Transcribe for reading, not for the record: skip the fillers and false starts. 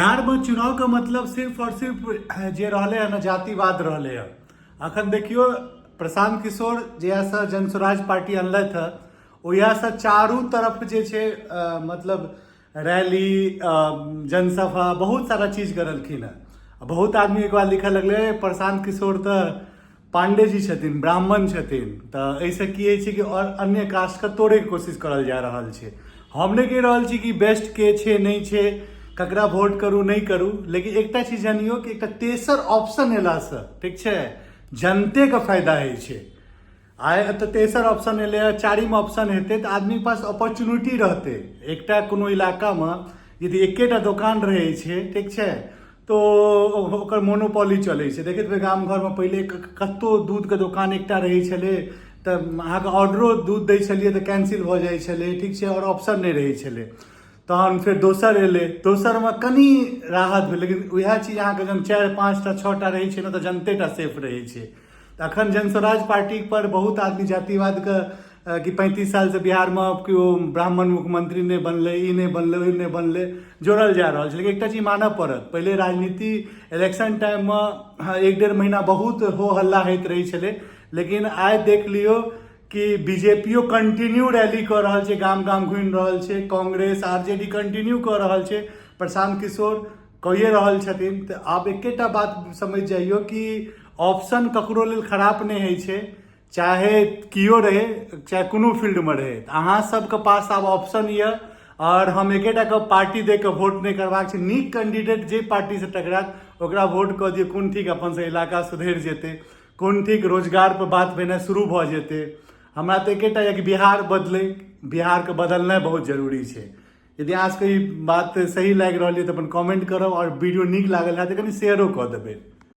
बिहार में चुनाव का मतलब सिर्फ और सिर्फ जे रहले है ना जातिवाद रहले है। अखन देखियो प्रशांत किशोर जहिया जनस्वराज पार्टी अनलथि है ओहिया से चारू तरफ जे छे मतलब रैली जनसभा बहुत सारा चीज करलखिन है। बहुत आदमी एक बार लिखे लगले प्रशांत किशोर तो पांडे जी छथिन, ब्राह्मण छथिन, तो ऐसे की है कि और अन्य कास्ट का तोड़े के कोशिश करल जा रहल छे। हम नहीं कह रहल छी कि बेस्ट के छे नहीं छे, ककरा वोट करू नहीं करू, लेकिन एकटा चीज जानियो कि एक तेसर ऑप्शन एला से ठीक छे जनते का फायदा है छे। आए तो तेसर ऑप्शन एले, चारिम ऑप्शन हेते तो आदमी के पास अपॉर्चुनिटी रहते। एकटा कोनो इलाका में यदि एकेटा दुकान रहे छे ठीक छे तो ओकर मोनोपोली चले छे। देखित गाम घर में पहले कतो दूध के दुकान एकटा रहे छले तो अहाँ के ऑर्डरो दूध दै छलिए तो कैंसिल हो जाए छले ठीक छे और ऑप्शन नहीं रहे छले। तहन फिर दोसर एले, दोसर में कनी राहत भेल, लेकिन वह चीज अहाँ के जब 4, 5 टा 6 टा रहे छे ना तो जनतेटा सेफ रहे छे। तो अखन जनस्वराज पार्टी पर बहुत आदमी जातिवाद का कि 35 साल से बिहार में क्यों ब्राह्मण मुख्यमंत्री नहीं बनले, ई नहीं बनले, ई नहीं बनले जोड़ल जा रहा है। लेकिन एक चीज मानव पड़त, पहले राजनीति इलेक्शन टाइम में 1-1.5 महीना बहुत हो हल्ला होइत रही छले, लेकिन आइ देख लियो कि बीजेपीओ कंटिन्यू रैली कर रहा है, गाम गाम घूम रहा है, कांग्रेस आरजेडी कंटिन्यू कर रहा है, प्रशांत किशोर कहिए रहल छथिन। तो आप एकेटा बात समझ जाइयो कि ऑप्शन ककरो लेल खराब नहीं है छे, चाहे कियो रहे चाहे कोनो फील्ड में रहे, अहाँ सबके पास आब ऑप्शन ये। और हम एकेटा के पार्टी दे के वोट नहीं करबाक छै, नीक कैंडिडेट जे पार्टी से टकरात ओकरा वोट कऽ दियौ, कोन ठीक अपन से इलाका सुधरि जेते, कोन ठीक रोजगार पर बात भेनाइ शुरू भऽ जेते। हमरा तो एकेटा है कि बिहार बदले, बिहार के बदलना बहुत जरूरी है। यदि आज के बात सही लग रही है तो अपन कमेंट करब और वीडियो निक लागल है तो कनी शेयरो कर देबे।